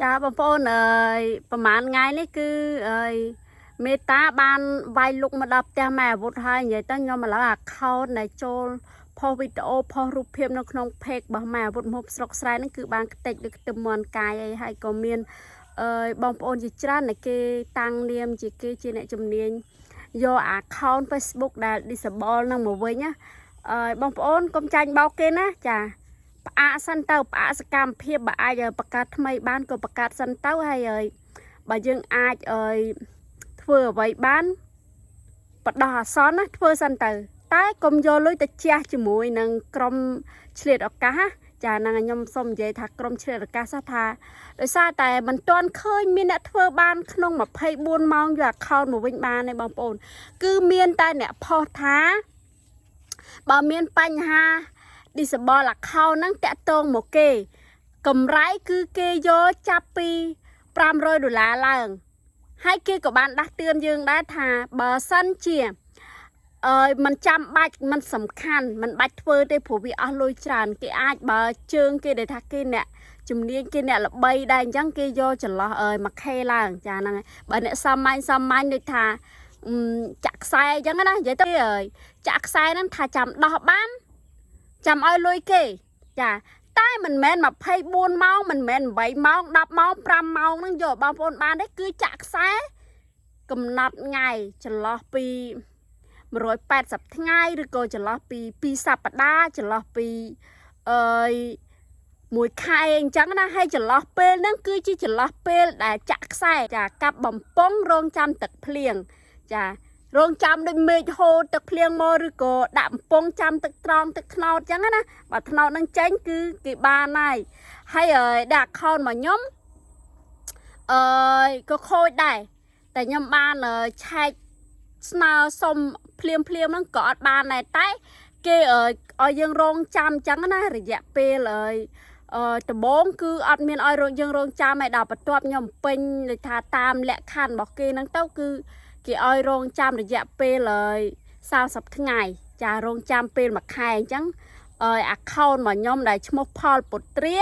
จ้าបងប្អូនប្រហែលថ្ងៃនេះគឺមេតាបានវាយលុកមកដល់ផ្ទះម៉ែអាវុធហើយនិយាយទៅខ្ញុំឥឡូវអាខោតនៃចូលផុសវីដេអូផុសរូបភាពនៅក្នុងเพจរបស់ម៉ែអាវុធមុខស្រុកស្រែហ្នឹងគឺបានខ្ទេចឬខ្ទឹមមន់កាយអីហើយក៏មានបងប្អូនជាច្រើនដែលគេតាំងនាមជាគេជាអ្នកជំនាញយកអា account Facebook ដែល disable ហ្នឹងមកវិញណាបងប្អូនកុំចាញ់បោកគេណាចាផ្អាកសិនទៅផ្អាកសកម្មភាពបើអាចបង្កើតថ្មីបានក៏បង្កើតសិនទៅហើយបើយើងអាចធ្វើអ្វីបានបដោះអាសន្នណាធ្វើសិនទៅតែកុំយកលុយទៅជះជាមួយនឹងក្រុមឆ្លៀតឱកាសចាហ្នឹងខ្ញុំសូមនិយាយថាក្រុមឆ្លៀតឱកាសថាដោយសារតែមិនទាន់ឃើញមានអ្នកធ្វើបានក្នុង24ម៉ោងយក account មកវិញបានទេបងប្អូនគឺមានតែអ្នកផុសថាបើមានបញ្ហា disable account ហ្នឹងតាក់ទងមកគេកម្រៃគឺគេយកចាប់ពី$500ឡើងហើយគេក៏បានដាស់តឿនយើងដែរថាបើសិនជាมันចាំបាច់มันសំខាន់มันបាច់ធ្វើទេព្រោះវាអស់លុយច្រើនគេអាចបើជើងគេដែលថាគេអ្នកជំនាញគេអ្នកល្បីដែរអញ្ចឹងគេយកចន្លោះ1Kឡើងចាហ្នឹងហើយបើអ្នកសាមញ្ញដូចថាចាក់ខ្សែអញ្ចឹងណានិយាយទៅចាក់ខ្សែហ្នឹងថាចាំដោះបានចាំឲ្យលុយគេចាតែមិនមែន24ម៉ោងមិនមែន8ម៉ោង10ម៉ោង5ម៉ោងហ្នឹងយកបងប្អូនបានទេគឺចាក់ខ្សែកំណត់ថ្ងៃចន្លោះពី180ថ្ងៃឬក៏ចន្លោះពី2សប្តាហ៍ចន្លោះពី1ខែអញ្ចឹងណាហើយចន្លោះពេលហ្នឹងគឺជាចន្លោះពេលដែលចាក់ខ្សែចាកាប់បំពង់រងចាំទឹកភ្លៀងចារងចាំដូចមេឃហូរទឹកភ្លៀងមកឬក៏ដាក់បំពង់ចាំទឹកត្រង់ទឹកថ្នោតអញ្ចឹងណាបើថ្នោតនឹងចេញគឺគេបានហើយដាក់ account មកខ្ញុំក៏ខូចដែរតែខ្ញុំបានឆែកស្នើសុំភ្លាមហ្នឹងក៏អត់បានដែរតែគេឲ្យយើងរងចាំអញ្ចឹងណារយៈពេលដំបូងគឺអត់មានឲ្យយើងរងចាំឯដល់បន្ទាប់ខ្ញុំពេញដូចថាតាមលក្ខខណ្ឌរបស់គេហ្នឹងទៅគឺគេឲ្យរងចាំរយៈពេល30ថ្ងៃចារងចាំពេល1ខែអញ្ចឹងaccount របស់ខ្ញុំដែលឈ្មោះផលពុត្រា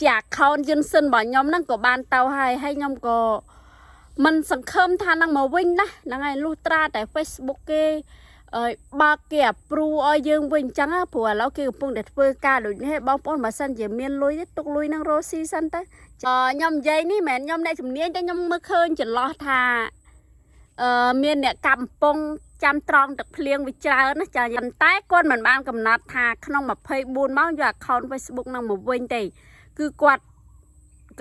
ជា account យិនសិនរបស់ខ្ញុំហ្នឹងក៏បានទៅហើយខ្ញុំក៏មិនសង្ឃឹមថានឹងមកវិញណាហ្នឹងហើយលុះត្រាតែ Facebook គេបើគេapproveឲ្យយើងវិញអញ្ចឹងព្រោះឥឡូវគេកំពុងតែធ្វើការដូចនេះបងប្អូនបើសិនជាមានលុយទេទុកលុយនឹងរស់ស៊ីសិនទៅខ្ញុំនិយាយនេះមិនមែនខ្ញុំអ្នកជំនាញតែខ្ញុំមើលឃើញចន្លោះថាមានអ្នកកំពុងចាំត្រង់ទឹកភ្លៀងវាច្រើនណាចាប៉ុន្តែគាត់មិនបានកំណត់ថាក្នុង24ម៉ោងយក account Facebook នឹងមកវិញទេគឺគាត់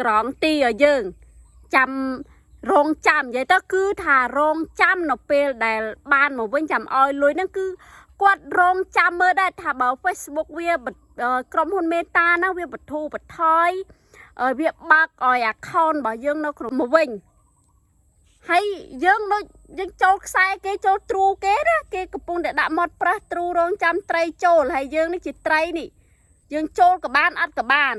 ក្រងទីឲ្យយើងចាំរងចាំនិយាយទៅគឺថារងចាំនៅពេលដែលបានមកវិញចាំឲ្យលុយហ្នឹងគឺគាត់រងចាំមើលដែរថាបើ Facebook វាក្រុមហ៊ុនមេតាណាវាបធូរបថយវាបើកឲ្យ account របស់យើងនៅក្នុងមកវិញហើយយើងដូចយើងចូលខ្សែគេចូលទ្រូគេណាគេកំពុងតែដាក់មាត់ប្រាស់ទ្រូរងចាំត្រីចូលហើយយើងនេះជាត្រីនេះយើងចូលក៏បានអត់ក៏បាន